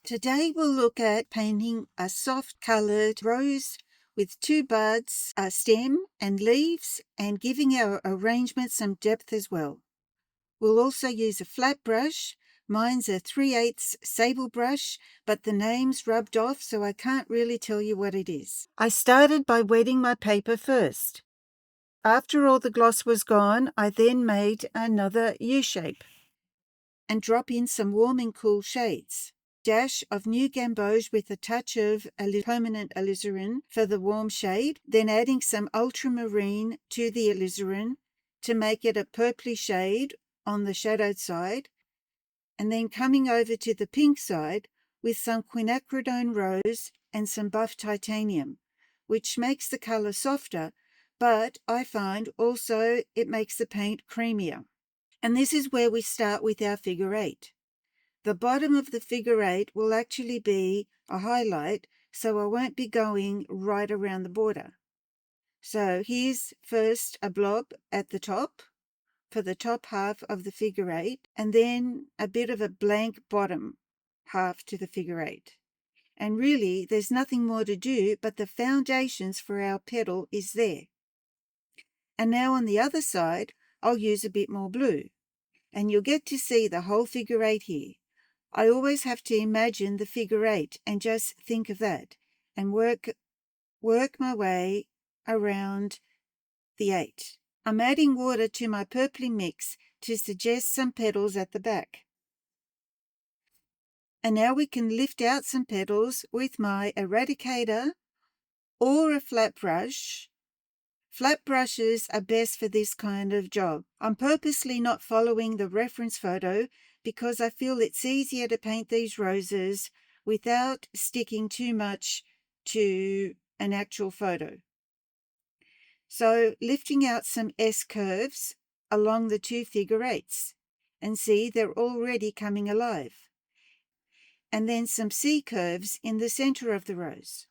Today we'll look at painting a soft coloured rose with 2 buds, a stem and leaves, and giving our arrangement some depth as well. We'll also use a flat brush. Mine's a 3/8 sable brush, but the name's rubbed off, so I can't really tell you what it is. I started by wetting my paper first. After all the gloss was gone, I then made another U shape and drop in some warm and cool shades. Dash of new Gamboge with a touch of permanent alizarin for the warm shade, then adding some ultramarine to the alizarin to make it a purply shade on the shadowed side, and then coming over to the pink side with some Quinacridone Rose and some buff titanium, which makes the colour softer, but I find also it makes the paint creamier. And this is where we start with our figure 8. The bottom of the figure 8 will actually be a highlight, so I won't be going right around the border. So here's first a blob at the top for the top half of the figure 8, and then a bit of a blank bottom half to the figure 8. And really, there's nothing more to do, but the foundations for our petal is there. And now on the other side, I'll use a bit more blue, and you'll get to see the whole figure 8 here. I always have to imagine the figure 8 and just think of that and work my way around the 8. I'm adding water to my purply mix to suggest some petals at the back. And now we can lift out some petals with my eradicator or a flat brush. Flat brushes are best for this kind of job. I'm purposely not following the reference photo because I feel it's easier to paint these roses without sticking too much to an actual photo. So lifting out some S curves along the 2 figure 8s, and see they're already coming alive. And then some C curves in the center of the rose.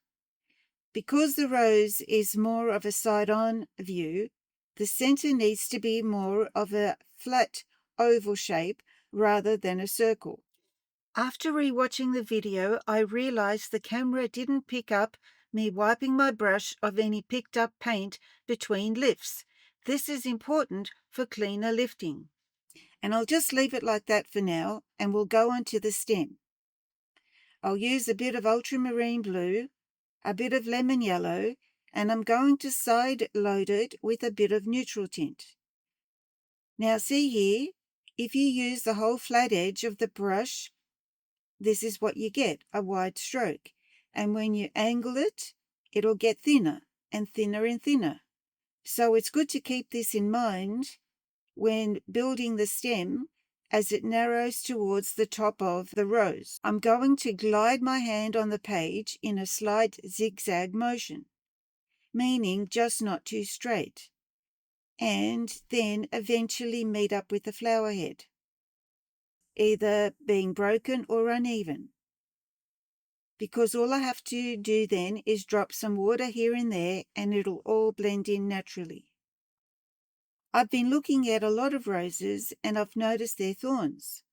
Because the rose is more of a side-on view, the center needs to be more of a flat oval shape rather than a circle. After rewatching the video, I realized the camera didn't pick up me wiping my brush of any picked up paint between lifts. This is important for cleaner lifting. And I'll just leave it like that for now, and we'll go on to the stem. I'll use a bit of ultramarine blue, a bit of lemon yellow, and I'm going to side load it with a bit of neutral tint. Now see here, if you use the whole flat edge of the brush, this is what you get, a wide stroke. And when you angle it, it'll get thinner and thinner and thinner. So it's good to keep this in mind when building the stem as it narrows towards the top of the rose. I'm going to glide my hand on the page in a slight zigzag motion, meaning just not too straight, and then eventually meet up with the flower head, either being broken or uneven. Because all I have to do then is drop some water here and there and it'll all blend in naturally. I've been looking at a lot of roses and I've noticed their thorns.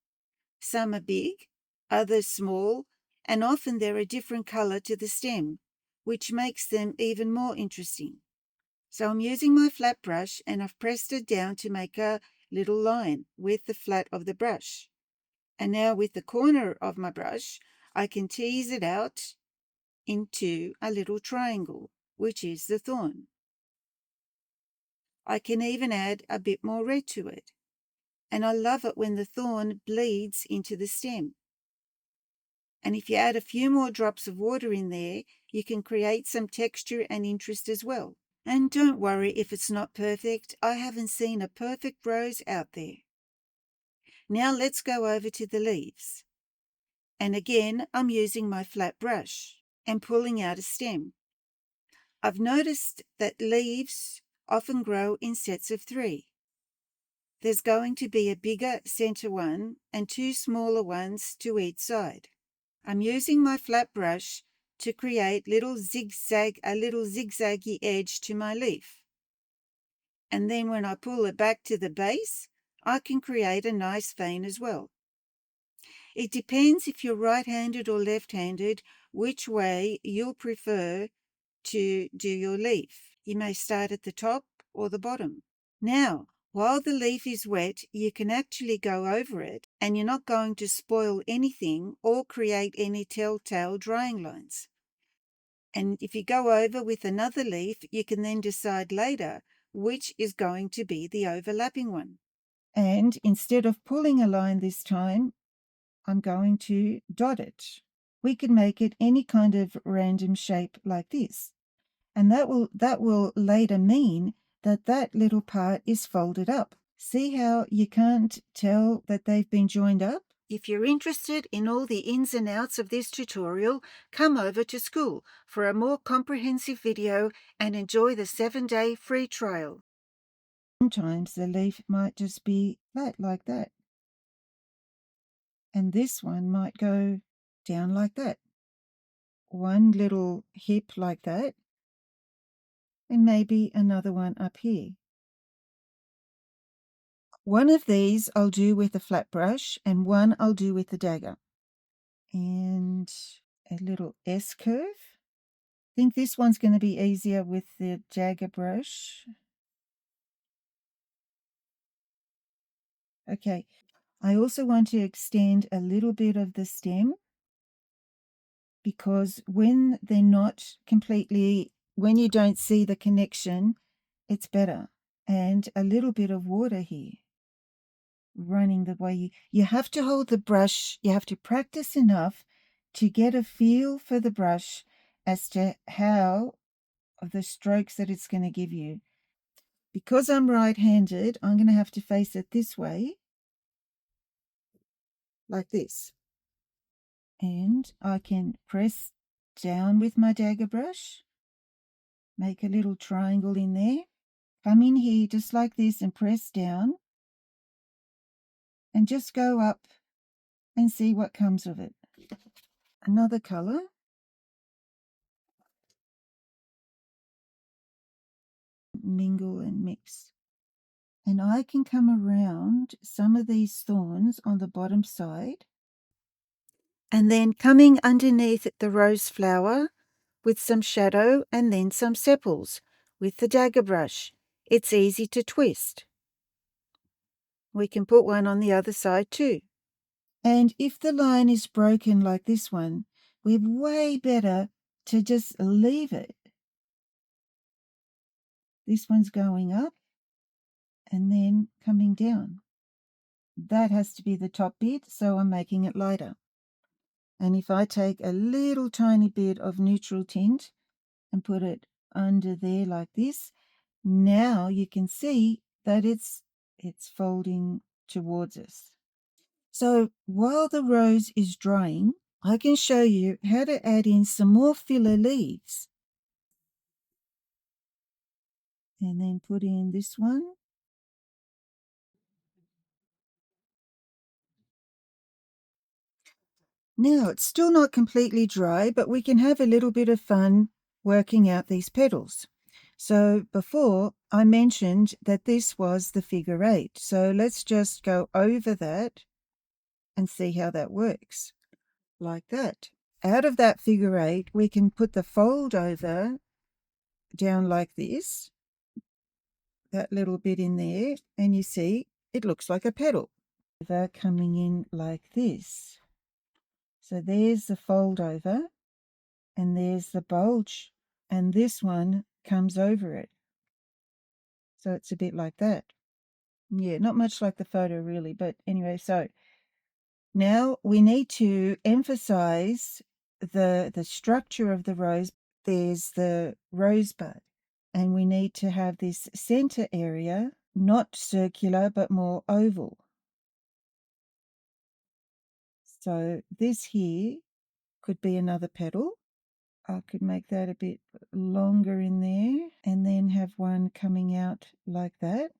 Some are big, others small, and often they're a different color to the stem, which makes them even more interesting. So I'm using my flat brush and I've pressed it down to make a little line with the flat of the brush. And now with the corner of my brush, I can tease it out into a little triangle, which is the thorn. I can even add a bit more red to it. And I love it when the thorn bleeds into the stem. And if you add a few more drops of water in there, you can create some texture and interest as well. And don't worry if it's not perfect. I haven't seen a perfect rose out there. Now let's go over to the leaves. And again, I'm using my flat brush and pulling out a stem. I've noticed that leaves often grow in sets of 3. There's going to be a bigger center one and 2 smaller ones to each side. I'm using my flat brush to create a little zigzaggy edge to my leaf. And then when I pull it back to the base, I can create a nice vein as well. It depends if you're right-handed or left-handed, which way you'll prefer to do your leaf. You may start at the top or the bottom. Now, while the leaf is wet, you can actually go over it and you're not going to spoil anything or create any telltale drying lines. And if you go over with another leaf, you can then decide later which is going to be the overlapping one. And instead of pulling a line this time, I'm going to dot it. We can make it any kind of random shape like this. And that will later mean that that little part is folded up. See how you can't tell that they've been joined up? If you're interested in all the ins and outs of this tutorial, come over to school for a more comprehensive video and enjoy the 7-day free trial. Sometimes the leaf might just be flat like that. And this one might go down like that. One little hip like that. And maybe another one up here. One of these I'll do with a flat brush and one I'll do with the dagger. And a little S curve. I think this one's going to be easier with the dagger brush. Okay, I also want to extend a little bit of the stem because when they're not completely, when you don't see the connection, it's better. And a little bit of water here running the way you have to hold the brush. You have to practice enough to get a feel for the brush as to how of the strokes that it's going to give you. Because I'm right-handed, I'm going to have to face it this way, like this. And I can press down with my dagger brush, make a little triangle in there, come in here just like this and press down, and just go up and see what comes of it. Another color. Mingle and mix. And I can come around some of these thorns on the bottom side. And then coming underneath the rose flower with some shadow and then some sepals with the dagger brush. It's easy to twist. We can put one on the other side too. And if the line is broken like this one, we're way better to just leave it. This one's going up and then coming down. That has to be the top bit, so I'm making it lighter. And if I take a little tiny bit of neutral tint and put it under there like this, now you can see that it's folding towards us. So while the rose is drying, I can show you how to add in some more filler leaves. And then put in this one. Now it's still not completely dry, but we can have a little bit of fun working out these petals. So before I mentioned that this was the figure 8. So let's just go over that and see how that works. Like that. Out of that figure 8, we can put the fold over down like this, that little bit in there, and you see it looks like a petal. Coming in like this. So there's the fold over, and there's the bulge, and this one comes over it. So it's a bit like that. Yeah, not much like the photo really, but anyway, so now we need to emphasize the structure of the rose. There's the rosebud, and we need to have this center area, not circular, but more oval. So this here could be another petal. I could make that a bit longer in there and then have one coming out like that.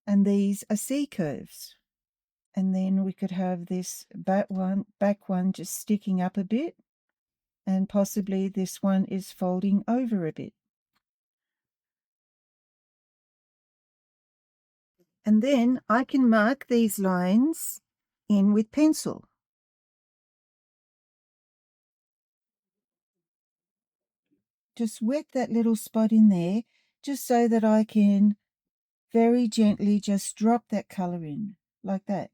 And these are C curves. And then we could have this back one just sticking up a bit, and possibly this one is folding over a bit. And then I can mark these lines in with pencil. Just wet that little spot in there, just so that I can very gently just drop that colour in, like that.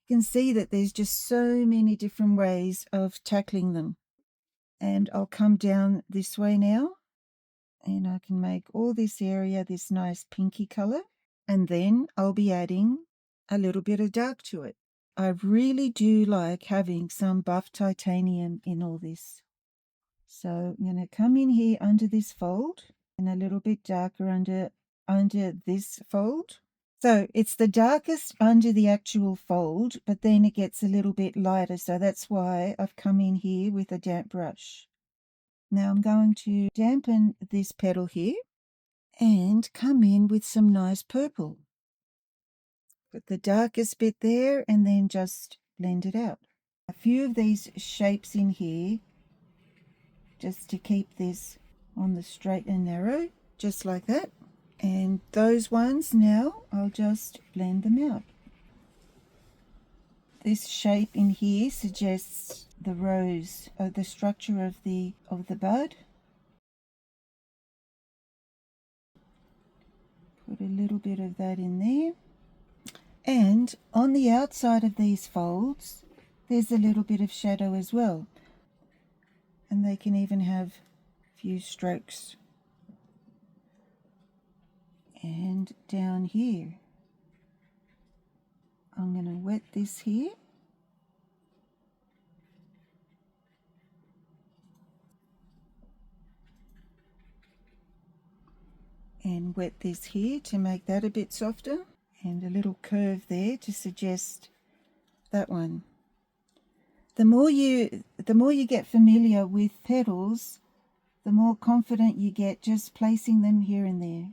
You can see that there's just so many different ways of tackling them. And I'll come down this way now, and I can make all this area this nice pinky colour. And then I'll be adding a little bit of dark to it. I really do like having some buff titanium in all this. So I'm going to come in here under this fold and a little bit darker under this fold. So it's the darkest under the actual fold, but then it gets a little bit lighter. So that's why I've come in here with a damp brush. Now I'm going to dampen this petal here and come in with some nice purple. Put the darkest bit there and then just blend it out. A few of these shapes in here just to keep this on the straight and narrow, just like that. And those ones now, I'll just blend them out. This shape in here suggests the rose, the structure of the bud. Put a little bit of that in there. And on the outside of these folds, there's a little bit of shadow as well. And they can even have a few strokes. And down here, I'm going to wet this here. And wet this here to make that a bit softer. And a little curve there to suggest that one. The more you get familiar with petals, the more confident you get just placing them here and there.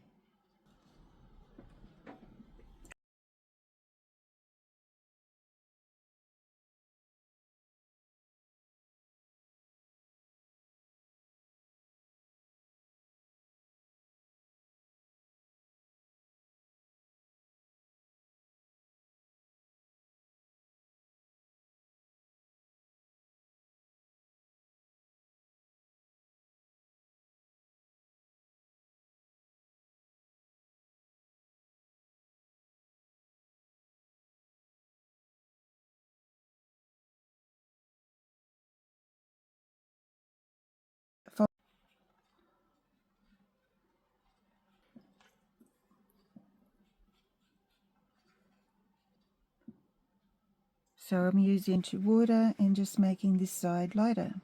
So I'm using water and just making this side lighter.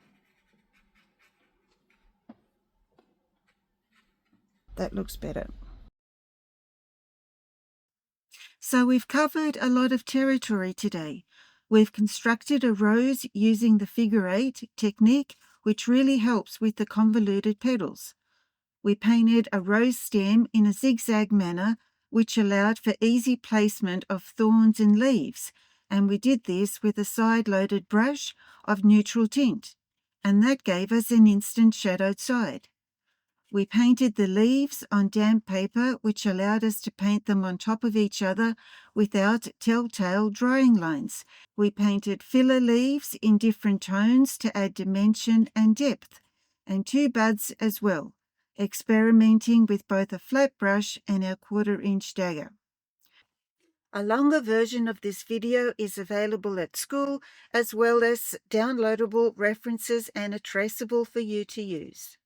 That looks better. So we've covered a lot of territory today. We've constructed a rose using the figure 8 technique, which really helps with the convoluted petals. We painted a rose stem in a zigzag manner, which allowed for easy placement of thorns and leaves, and we did this with a side-loaded brush of neutral tint, and that gave us an instant shadowed side. We painted the leaves on damp paper, which allowed us to paint them on top of each other without telltale drying lines. We painted filler leaves in different tones to add dimension and depth, and 2 buds as well, experimenting with both a flat brush and our 1/4-inch dagger. A longer version of this video is available at school, as well as downloadable references and a traceable for you to use.